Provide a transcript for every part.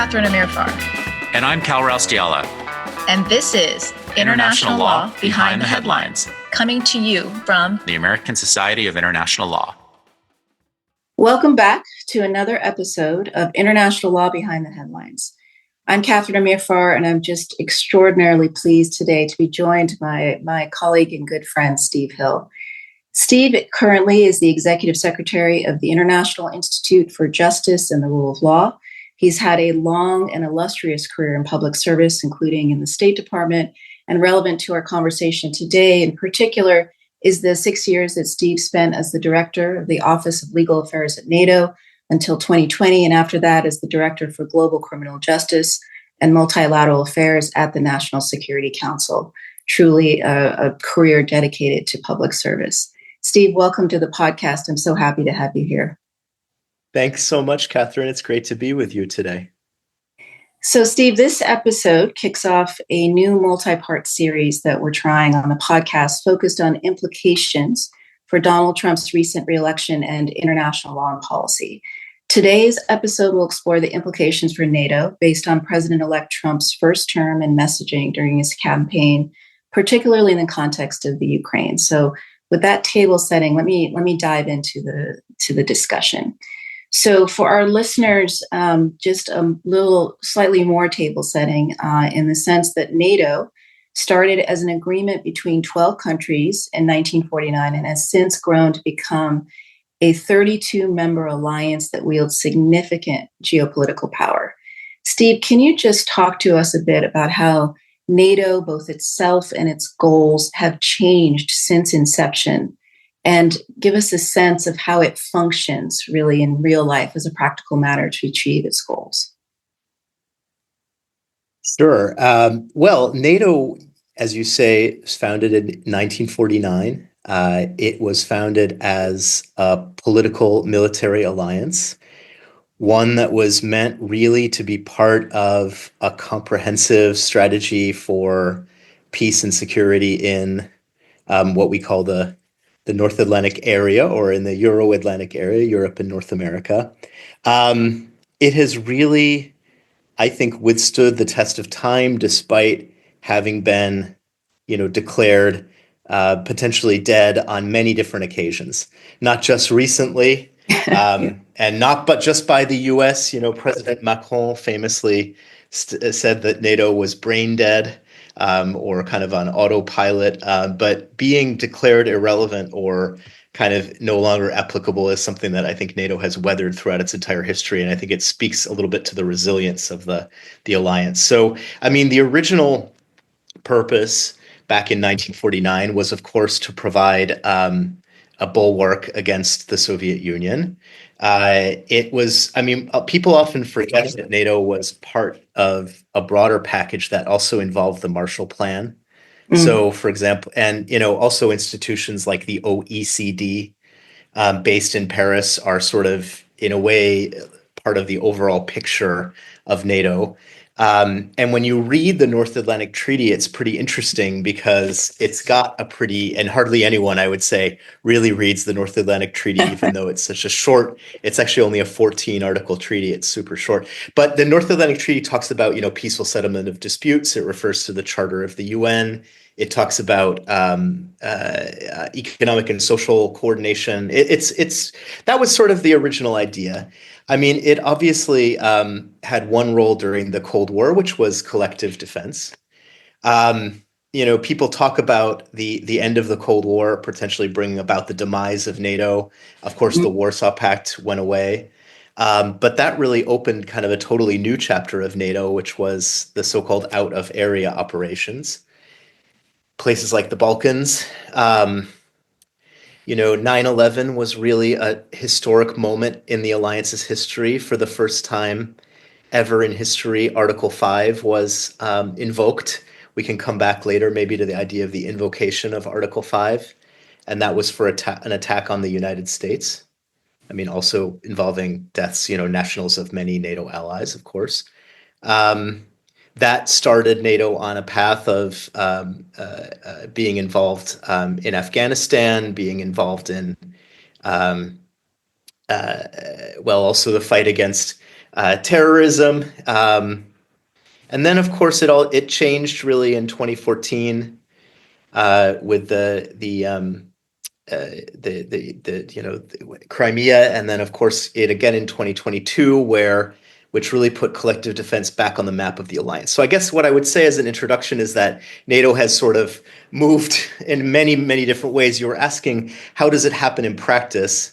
Catherine Amirfar. And I'm Cal Raustiala. And this is International Law Behind the Headlines, coming to you from the American Society of International Law. Welcome back to another episode of International Law Behind the Headlines. I'm Catherine Amirfar, and I'm just extraordinarily pleased today to be joined by my colleague and good friend, Steve Hill. Steve currently is the Executive Secretary of the International Institute for Justice and the Rule of Law. He's had a long and illustrious career in public service, including in the State Department, and relevant to our conversation today in particular is the 6 years that Steve spent as the Director of the Office of Legal Affairs at NATO until 2020, and after that as the Director for Global Criminal Justice and Multilateral Affairs at the National Security Council. Truly a career dedicated to public service. Steve, welcome to the podcast. I'm so happy to have you here. Thanks so much, Catherine. It's great to be with you today. So, Steve, this episode kicks off a new multi-part series that we're trying on the podcast focused on implications for Donald Trump's recent re-election and international law and policy. Today's episode will explore the implications for NATO based on President-elect Trump's first term and messaging during his campaign, particularly in the context of the Ukraine. So, with that table setting, let me dive into the discussion. So for our listeners, just a little slightly more table setting in the sense that NATO started as an agreement between 12 countries in 1949 and has since grown to become a 32-member alliance that wields significant geopolitical power. Steve, can you just talk to us a bit about how NATO, both itself and its goals, have changed since inception, and give us a sense of how it functions really in real life as a practical matter to achieve its goals? Sure. Well, NATO, as you say, was founded in 1949. It was founded as a political military alliance, one that was meant really to be part of a comprehensive strategy for peace and security in what we call the North Atlantic area, or in the Euro-Atlantic area, Europe and North America. It has really, I think, withstood the test of time, despite having been, declared potentially dead on many different occasions, not just recently. And not but just by the U.S. President Macron famously said that NATO was brain dead or kind of on autopilot, but being declared irrelevant or kind of no longer applicable is something that I think NATO has weathered throughout its entire history. And I think it speaks a little bit to the resilience of the alliance. So, I mean, the original purpose back in 1949 was, of course, to provide a bulwark against the Soviet Union. People often forget that NATO was part of a broader package that also involved the Marshall Plan. So, for example, and, also institutions like the OECD, based in Paris, are sort of, in a way, part of the overall picture of NATO. And when you read the North Atlantic Treaty, it's pretty interesting because it's got and hardly anyone, I would say, really reads the North Atlantic Treaty, even though it's such a short, it's actually only a 14-article treaty. It's super short. But the North Atlantic Treaty talks about, peaceful settlement of disputes. It refers to the Charter of the UN. It talks about economic and social coordination. That was sort of the original idea. I mean, it obviously had one role during the Cold War, which was collective defense. People talk about the end of the Cold War potentially bringing about the demise of NATO. Of course, the Warsaw Pact went away. But that really opened kind of a totally new chapter of NATO, which was the so-called out-of-area operations. Places like the Balkans. 9/11 was really a historic moment in the alliance's history. For the first time ever in history, Article 5 was invoked. We can come back later maybe to the idea of the invocation of Article 5. And that was for an attack on the United States. I mean, also involving deaths, nationals of many NATO allies, of course. That started NATO on a path of being involved in Afghanistan, being involved in, also the fight against terrorism. And then, of course, it changed really in 2014 with the Crimea, and then of course it again in 2022, which really put collective defense back on the map of the alliance. So I guess what I would say as an introduction is that NATO has sort of moved in many, many different ways. You were asking, how does it happen in practice?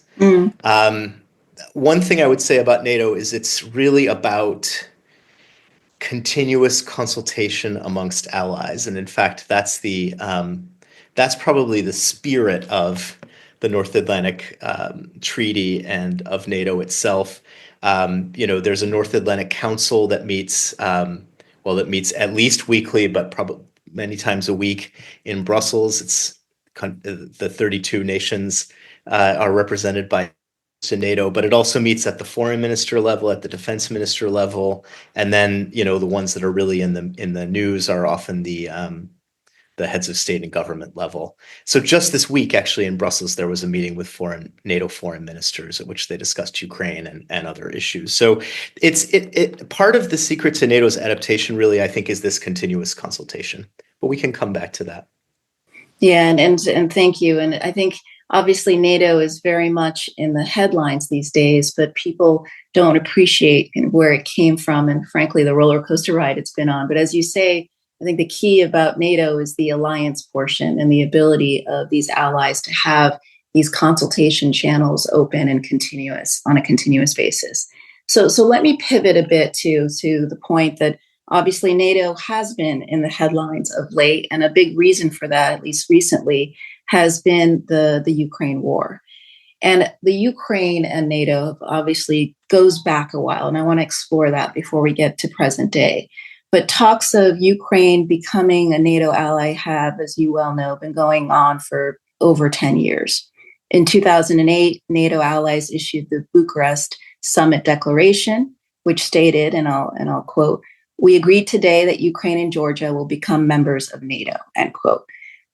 One thing I would say about NATO is it's really about continuous consultation amongst allies, and in fact, that's probably the spirit of the North Atlantic Treaty and of NATO itself. There's a North Atlantic Council that meets, that meets at least weekly, but probably many times a week in Brussels. It's the 32 nations are represented by NATO, but it also meets at the foreign minister level, at the defense minister level, and then the ones that are really in the news are often the heads of state and government level. So just this week, actually, in Brussels, there was a meeting with NATO foreign ministers at which they discussed Ukraine and other issues. So it's part of the secret to NATO's adaptation, really, I think, is this continuous consultation. But we can come back to that. Yeah, and thank you. And I think obviously NATO is very much in the headlines these days, but people don't appreciate where it came from and frankly the roller coaster ride it's been on. But as you say, I think the key about NATO is the alliance portion and the ability of these allies to have these consultation channels open and continuous on a continuous basis. So let me pivot a bit to the point that obviously NATO has been in the headlines of late, and a big reason for that, at least recently, has been the Ukraine war. And the Ukraine and NATO obviously goes back a while, and I want to explore that before we get to present day. But talks of Ukraine becoming a NATO ally have, as you well know, been going on for over 10 years. In 2008, NATO allies issued the Bucharest Summit Declaration, which stated, and I'll quote, "We agreed today that Ukraine and Georgia will become members of NATO," end quote.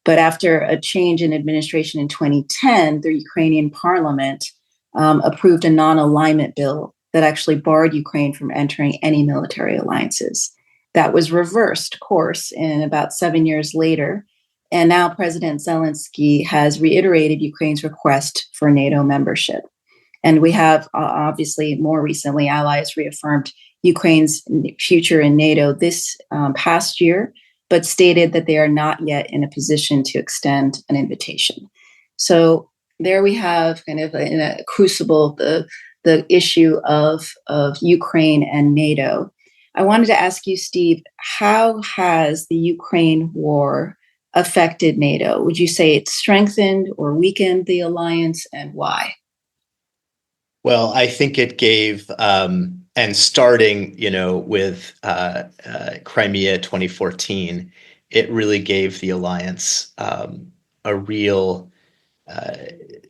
But after a change in administration in 2010, the Ukrainian parliament approved a non-alignment bill that actually barred Ukraine from entering any military alliances. That was reversed course in about 7 years later. And now President Zelensky has reiterated Ukraine's request for NATO membership. And we have obviously more recently allies reaffirmed Ukraine's future in NATO this past year, but stated that they are not yet in a position to extend an invitation. So there we have kind of in a crucible the issue of Ukraine and NATO. I wanted to ask you, Steve, how has the Ukraine war affected NATO? Would you say it strengthened or weakened the alliance, and why? Well, I think it gave, and starting, with Crimea 2014, it really gave the alliance a real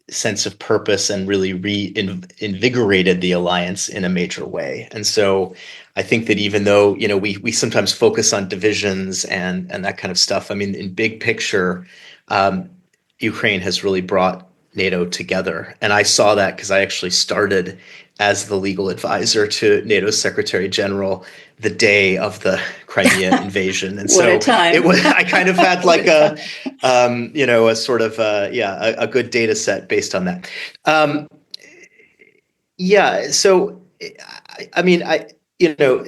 sense of purpose and really reinvigorated the alliance in a major way. And so I think that even though, we sometimes focus on divisions and that kind of stuff, I mean, in big picture, Ukraine has really brought NATO together. And I saw that because I actually started as the legal advisor to NATO's Secretary General the day of the Crimea invasion. And so I kind of had like a sort of, a good data set based on that. So, I mean,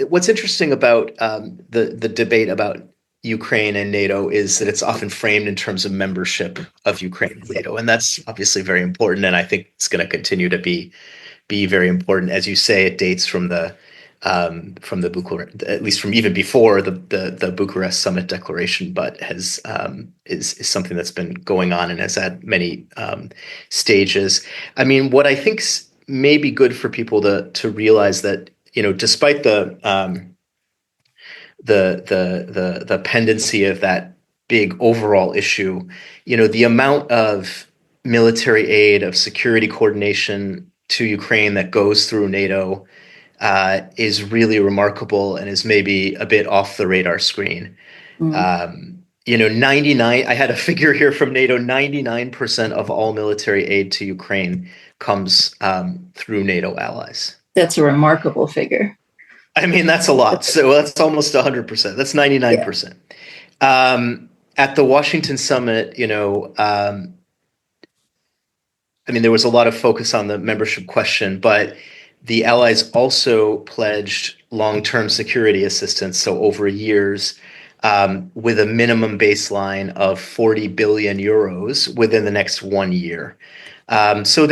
what's interesting about the debate about Ukraine and NATO is that it's often framed in terms of membership of Ukraine in NATO, and that's obviously very important. And I think it's going to continue to be very important. As you say, it dates from the Bucharest, at least from even before the Bucharest Summit Declaration, but is something that's been going on and has had many stages. I mean, what I think's maybe good for people to realize that, despite the pendency of that big overall issue, the amount of military aid, of security coordination to Ukraine that goes through NATO is really remarkable and is maybe a bit off the radar screen. 99, I had a figure here from NATO, 99% of all military aid to Ukraine comes through NATO allies. That's a remarkable figure. I mean, that's a lot. So that's almost 100%. That's 99%. At the Washington summit, I mean, there was a lot of focus on the membership question, but the allies also pledged long-term security assistance, so over years, with a minimum baseline of 40 billion euros within the next 1 year. So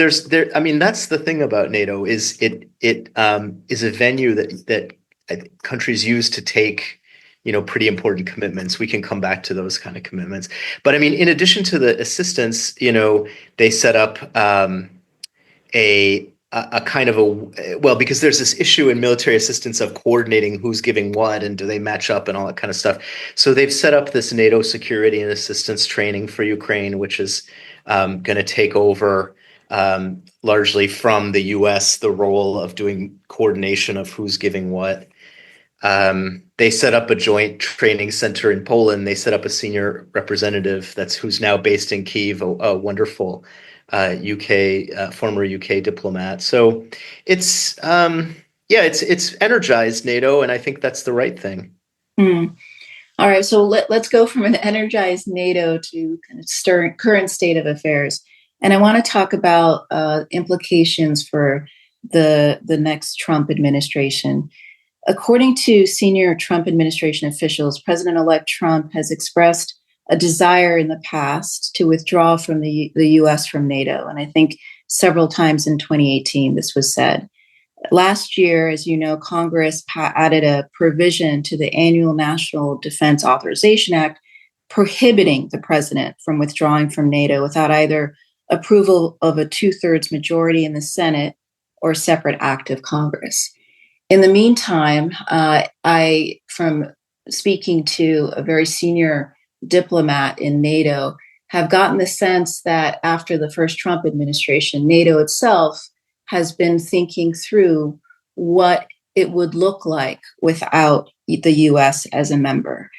I mean, that's the thing about NATO is it is a venue that countries use to take, pretty important commitments. We can come back to those kind of commitments. But I mean, in addition to the assistance, they set up a kind of well, because there's this issue in military assistance of coordinating who's giving what and do they match up and all that kind of stuff. So they've set up this NATO security and assistance training for Ukraine, which is going to take over largely from the US, the role of doing coordination of who's giving what. They set up a joint training center in Poland. They set up a senior representative who's now based in Kyiv, a wonderful former UK diplomat. So it's it's energized NATO, and I think that's the right thing. All right, so let's go from an energized NATO to kind of current state of affairs, and I want to talk about implications for the next Trump administration. According to senior Trump administration officials, President-elect Trump has expressed a desire in the past to withdraw from the U.S. from NATO. And I think several times in 2018, this was said. Last year, as you know, Congress added a provision to the annual National Defense Authorization Act prohibiting the president from withdrawing from NATO without either approval of a 2/3 majority in the Senate or a separate act of Congress. In the meantime, from speaking to a very senior diplomat in NATO, have gotten the sense that after the first Trump administration, NATO itself has been thinking through what it would look like without the U.S. as a member.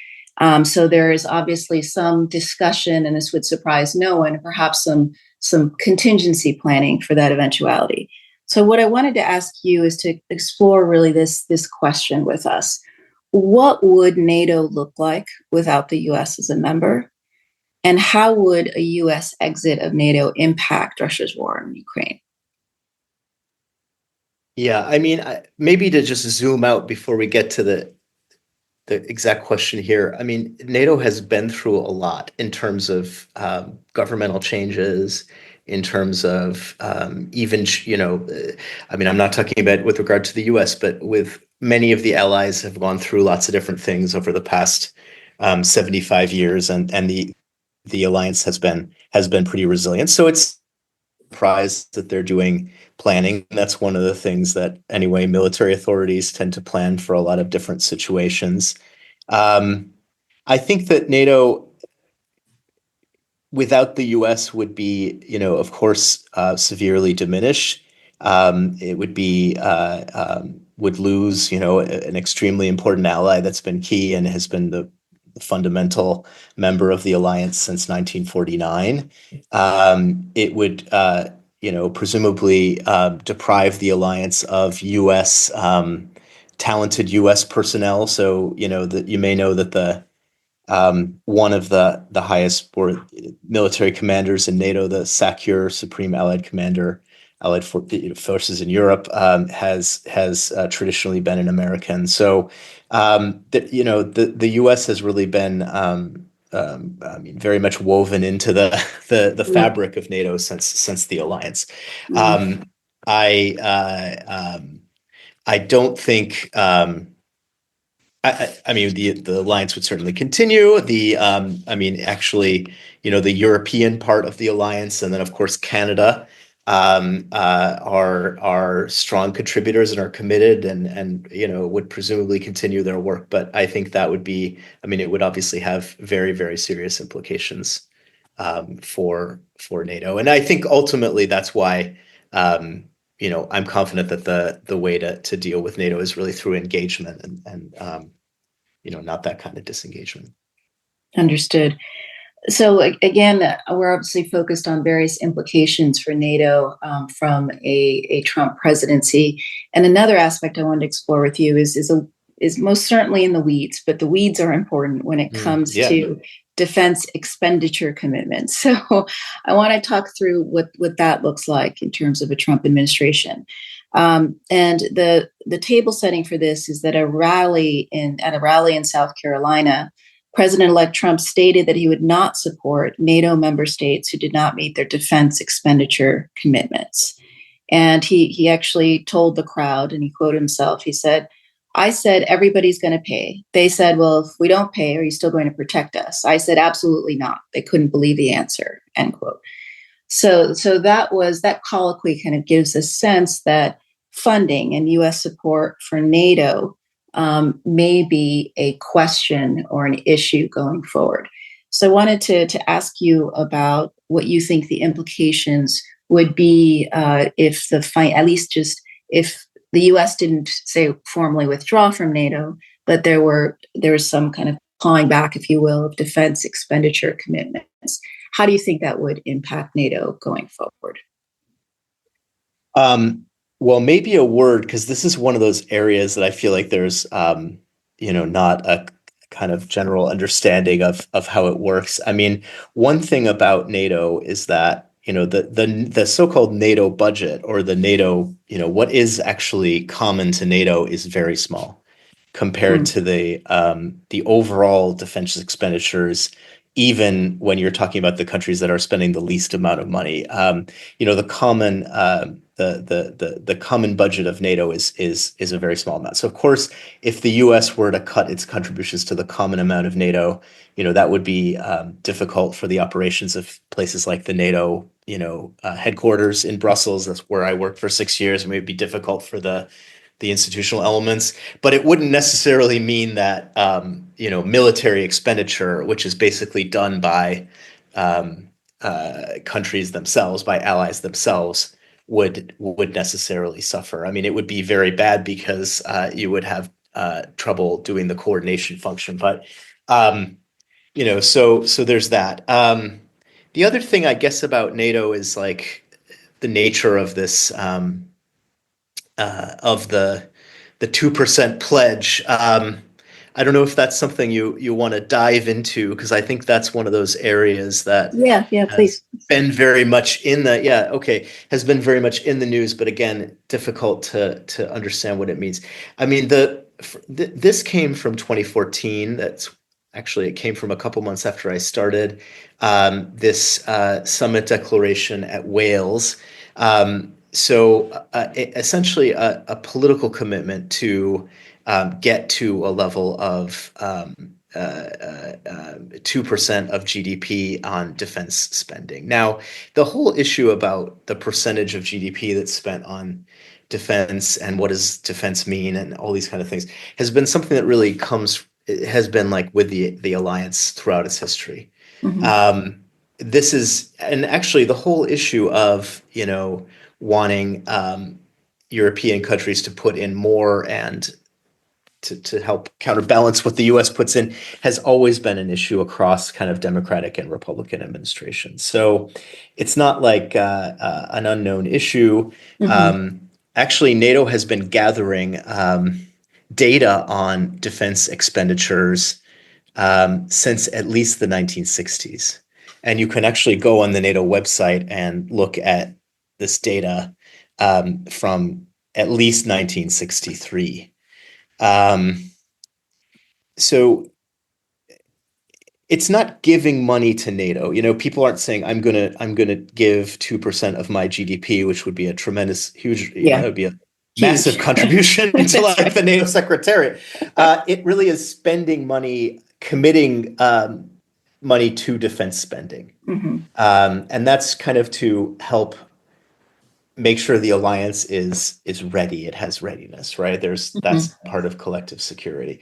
So there is obviously some discussion, and this would surprise no one, perhaps some contingency planning for that eventuality. So what I wanted to ask you is to explore really this question with us. What would NATO look like without the U.S. as a member? And how would a U.S. exit of NATO impact Russia's war in Ukraine? Yeah, I mean, maybe to just zoom out before we get to the exact question here. I mean, NATO has been through a lot in terms of governmental changes, in terms of even, I mean, I'm not talking about with regard to the US, but with many of the allies have gone through lots of different things over the past 75 years, and the alliance has been pretty resilient. So it's surprised that they're doing planning. That's one of the things that, anyway, military authorities tend to plan for a lot of different situations. I think that NATO, without the U.S., would be, of course, severely diminished. It would be would lose, an extremely important ally that's been key and has been the fundamental member of the alliance since 1949. It would, presumably deprive the alliance of U.S. Talented U.S. personnel. So, that you may know that the one of the highest military commanders in NATO, the SACEUR, Supreme Allied Commander, Allied Forces in Europe, has traditionally been an American. So, the U.S. has really been, very much woven into the fabric of NATO since the alliance. I don't think. I mean, the alliance would certainly continue. Actually, the European part of the alliance, and then of course Canada, are strong contributors and are committed, and would presumably continue their work. But I think that would be, it would obviously have very, very serious implications for NATO, and I think ultimately that's why. I'm confident that the way to deal with NATO is really through engagement and not that kind of disengagement. Understood. So again, we're obviously focused on various implications for NATO from a Trump presidency. And another aspect I wanted to explore with you is most certainly in the weeds, but the weeds are important when it comes to defense expenditure commitments. So I want to talk through what that looks like in terms of a Trump administration. And the table setting for this is that at a rally in South Carolina, President-elect Trump stated that he would not support NATO member states who did not meet their defense expenditure commitments. And he actually told the crowd, and he quoted himself, he said, "I said everybody's going to pay. They said, well, if we don't pay, are you still going to protect us? I said, absolutely not. They couldn't believe the answer," end quote. So that colloquy kind of gives a sense that funding and U.S. support for NATO may be a question or an issue going forward. So I wanted to ask you about what you think the implications would be if the U.S. didn't say formally withdraw from NATO, but there was some kind of clawing back, if you will, of defense expenditure commitments. How do you think that would impact NATO going forward? Well, maybe a word, because this is one of those areas that I feel like there's, not a kind of general understanding of how it works. I mean, one thing about NATO is that, the so-called NATO budget, or the NATO, what is actually common to NATO, is very small compared to the overall defense expenditures, even when you're talking about the countries that are spending the least amount of money. The common budget of NATO is a very small amount. So of course, if the U.S. were to cut its contributions to the common amount of NATO, that would be difficult for the operations of places like the NATO, headquarters in Brussels. That's where I worked for 6 years. It may be difficult for the institutional elements, but it wouldn't necessarily mean that military expenditure, which is basically done by countries themselves, by allies themselves, would necessarily suffer. I mean, it would be very bad because you would have trouble doing the coordination function. But so there's that. The other thing, I guess, about NATO is like the nature of this. Of the 2% pledge. I don't know if that's something you want to dive into, because I think that's one of those areas that please. Been very much in has been very much in the news, but again, difficult to understand what it means. I mean, this came from 2014. It came from a couple months after I started this summit declaration at Wales. Essentially a political commitment to get to a level of 2% of GDP on defense spending. Now, the whole issue about the percentage of GDP that's spent on defense and what does defense mean and all these kind of things has been something that really has been like with the alliance throughout its history. Mm-hmm. And actually the whole issue of, wanting European countries to put in more and to help counterbalance what the U.S. puts in has always been an issue across kind of Democratic and Republican administrations. So it's not like an unknown issue. Mm-hmm. Actually, NATO has been gathering data on defense expenditures since at least the 1960s. And you can actually go on the NATO website and look at this data from at least 1963. So it's not giving money to NATO. People aren't saying I'm gonna give 2% of my GDP, which would be a tremendous, huge. It would be a massive contribution to like the NATO Secretariat. It really is spending money, committing money to defense spending, mm-hmm. And that's kind of to help make sure the alliance is ready. It has readiness, right? That's part of collective security.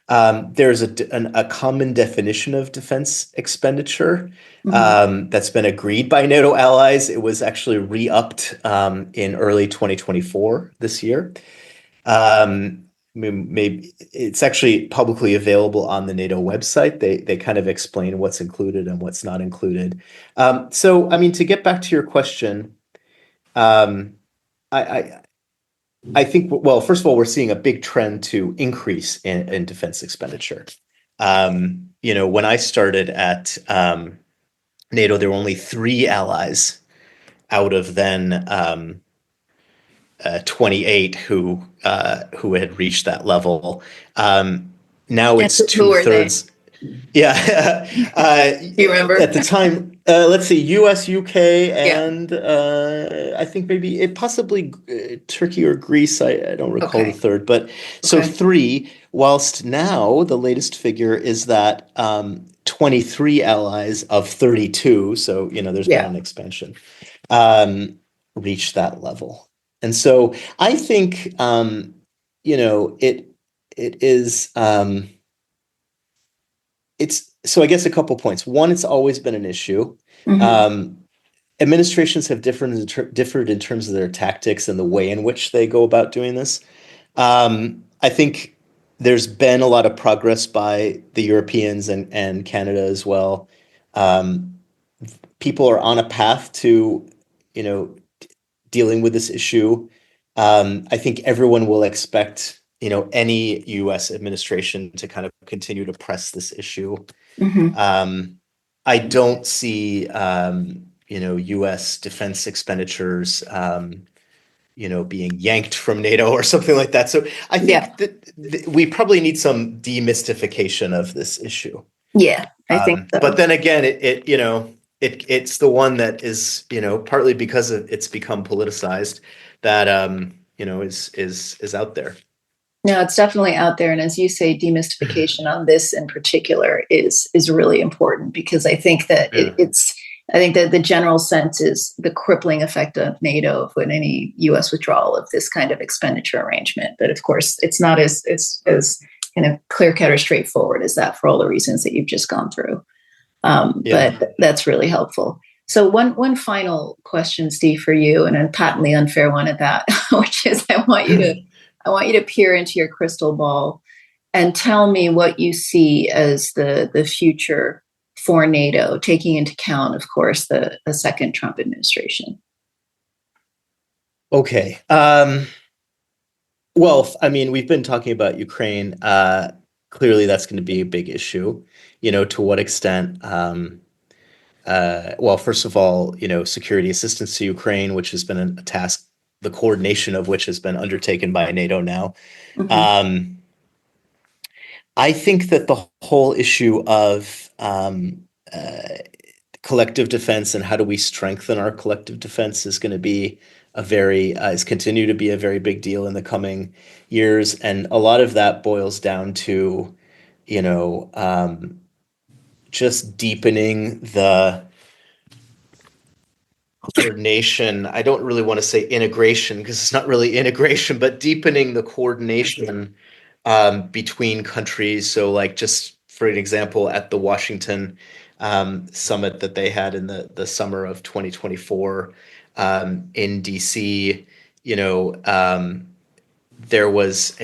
There's a common definition of defense expenditure that's been agreed by NATO allies. It was actually re-upped in early 2024 this year. maybe it's actually publicly available on the NATO website. They kind of explain what's included and what's not included. So, I mean, to get back to your question, um, I think, well, first of all, we're seeing a big trend to increase in defense expenditure. When I started at NATO, there were only 3 allies out of then 28 who had reached that level. Now it's who were they? 2/3. Yeah. Do you remember? At the time, let's see, US, UK, and I think maybe possibly Turkey or Greece. I don't recall the third, but so 3. Whilst now the latest figure is that 23 allies of 32. So there's been an expansion. Reach that level, and so I think it is. So I guess a couple points. One, it's always been an issue. Administrations have differed in terms of their tactics and the way in which they go about doing this. I think there's been a lot of progress by the Europeans and Canada as well. People are on a path to, dealing with this issue. I think everyone will expect any U.S. administration to kind of continue to press this issue. I don't see, U.S. defense expenditures, being yanked from NATO or something like that. So I think that we probably need some demystification of this issue. Yeah, I think so. But then again, it's the one that is, partly because it's become politicized that, is out there. No, it's definitely out there. And as you say, demystification on this in particular is really important, because I think that I think that the general sense is the crippling effect of NATO with any U.S. withdrawal of this kind of expenditure arrangement. But of course, it's not as kind of clear-cut or straightforward as that for all the reasons that you've just gone through. But that's really helpful. So one final question, Steve, for you, and a patently unfair one at that, which is I want you to peer into your crystal ball and tell me what you see as the future for NATO, taking into account, of course, the second Trump administration. Okay. Well, I mean, we've been talking about Ukraine. Clearly, that's going to be a big issue. To what extent? Well, first of all, security assistance to Ukraine, which has been a task, the coordination of which has been undertaken by NATO now. I think that the whole issue of collective defense and how do we strengthen our collective defense is going to be continue to be a very big deal in the coming years. And a lot of that boils down to, just deepening the coordination. I don't really want to say integration because it's not really integration, but deepening the coordination between countries. So like, just for an example, at the Washington summit that they had in the summer of 2024 in DC, there was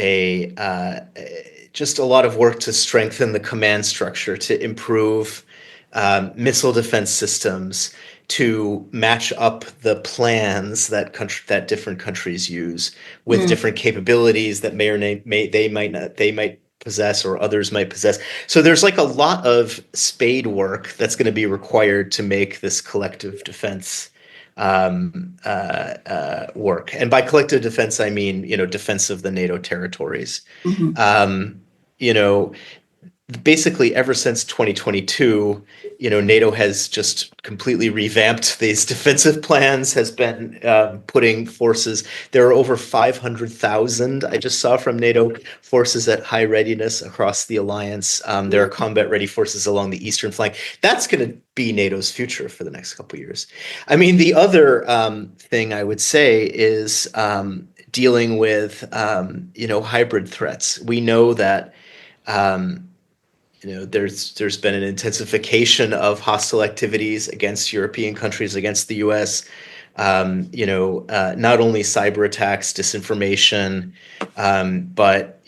just a lot of work to strengthen the command structure, to improve missile defense systems, to match up the plans that different countries use with different capabilities that they might possess or others might possess. So there's like a lot of spade work that's going to be required to make this collective defense work. And by collective defense, I mean, defense of the NATO territories. Basically ever since 2022, NATO has just completely revamped these defensive plans, has been putting forces. There are over 500,000, I just saw, from NATO forces at high readiness across the alliance. There are combat-ready forces along the eastern flank. That's going to be NATO's future for the next couple of years. I mean, the other thing I would say is dealing with, hybrid threats. We know that there's been an intensification of hostile activities against European countries, against the U.S. not only cyber attacks, disinformation, but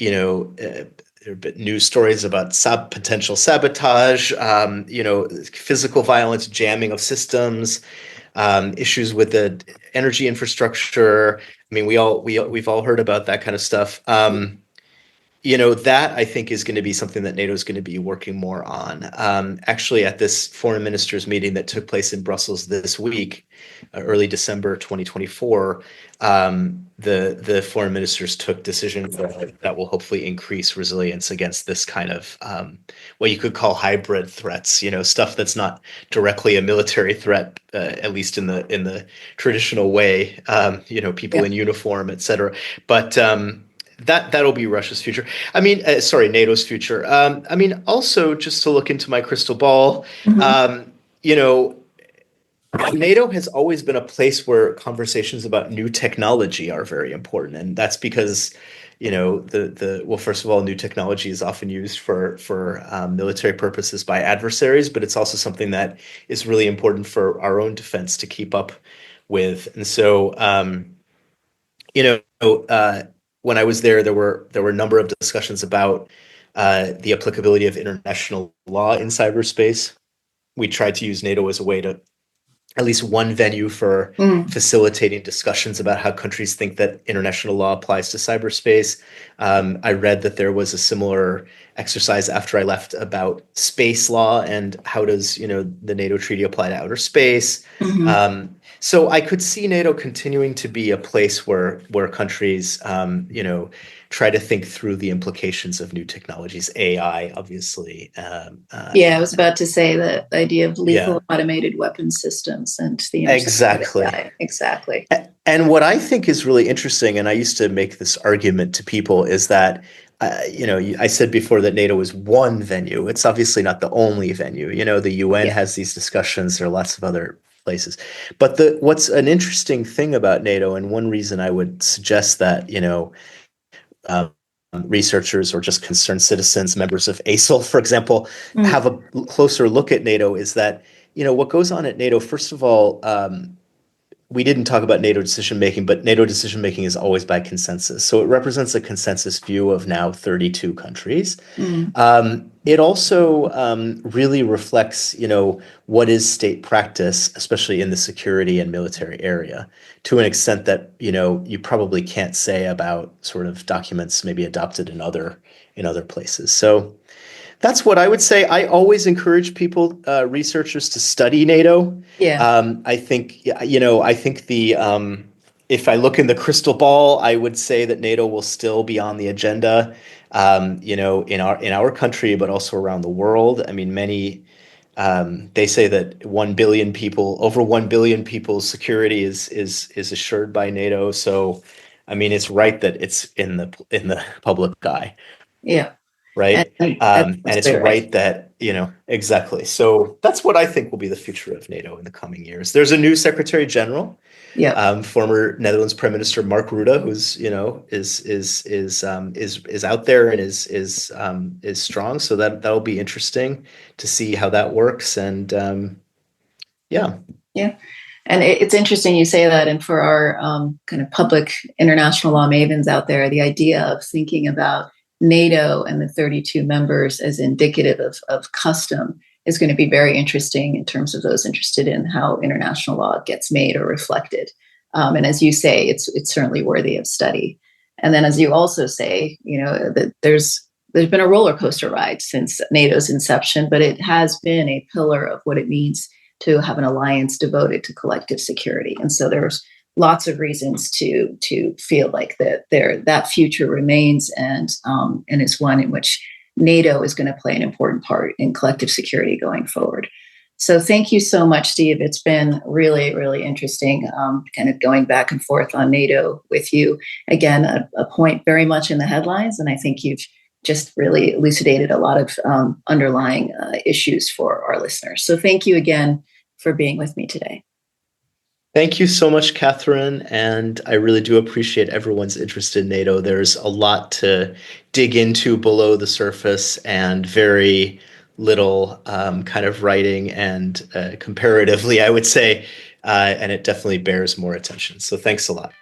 there have been news stories about potential sabotage, physical violence, jamming of systems, issues with the energy infrastructure. I mean, we've all heard about that kind of stuff. That I think is going to be something that NATO is going to be working more on. Actually, at this foreign ministers meeting that took place in Brussels this week, early December 2024, the foreign ministers took decisions that will hopefully increase resilience against this kind of what you could call hybrid threats. Stuff that's not directly a military threat, at least in the traditional way. People in uniform, et cetera. But that'll be Russia's future. I mean, NATO's future. Also just to look into my crystal ball, NATO has always been a place where conversations about new technology are very important, and that's because first of all, new technology is often used for military purposes by adversaries, but it's also something that is really important for our own defense to keep up with. And so, when I was there were a number of discussions about the applicability of international law in cyberspace. We tried to use NATO as a way to at least one venue for facilitating discussions about how countries think that international law applies to cyberspace. I read that there was a similar exercise after I left about space law and how does the NATO treaty apply to outer space. So I could see NATO continuing to be a place where countries try to think through the implications of new technologies, AI, obviously. I was about to say the idea of lethal automated weapon systems and the exactly. of AI. Exactly. And what I think is really interesting, and I used to make this argument to people, is that I said before that NATO is one venue. It's obviously not the only venue. The UN has these discussions. There are lots of other places. But what's an interesting thing about NATO, and one reason I would suggest that, researchers or just concerned citizens, members of ASIL, for example, have a closer look at NATO is that, what goes on at NATO, first of all, we didn't talk about NATO decision-making, but NATO decision-making is always by consensus. So it represents a consensus view of now 32 countries. It also really reflects, what is state practice, especially in the security and military area, to an extent that, you probably can't say about sort of documents maybe adopted in other places. So that's what I would say. I always encourage people, researchers, to study NATO. I think, if I look in the crystal ball, I would say that NATO will still be on the agenda, in our country, but also around the world. I mean, they say that 1 billion people, over 1 billion people's security is assured by NATO. So, I mean, it's right that it's in the public eye. Yeah. Right. And it's right that, exactly. So that's what I think will be the future of NATO in the coming years. There's a new Secretary General, former Netherlands Prime Minister Mark Rutte, who's, is out there and is strong. So that'll be interesting to see how that works. And And it's interesting you say that. And for our kind of public international law mavens out there, the idea of thinking about NATO and the 32 members as indicative of custom is going to be very interesting in terms of those interested in how international law gets made or reflected. And as you say, it's certainly worthy of study. And then, as you also say, that there's been a roller coaster ride since NATO's inception, but it has been a pillar of what it means to have an alliance devoted to collective security. And so there's lots of reasons to feel like that future remains and is one in which NATO is going to play an important part in collective security going forward. So thank you so much, Steve. It's been really, really interesting kind of going back and forth on NATO with you. Again, a point very much in the headlines, and I think you've just really elucidated a lot of underlying issues for our listeners. So thank you again for being with me today. Thank you so much, Catherine. And I really do appreciate everyone's interest in NATO. There's a lot to dig into below the surface and very little kind of writing and comparatively, I would say, and it definitely bears more attention. So thanks a lot.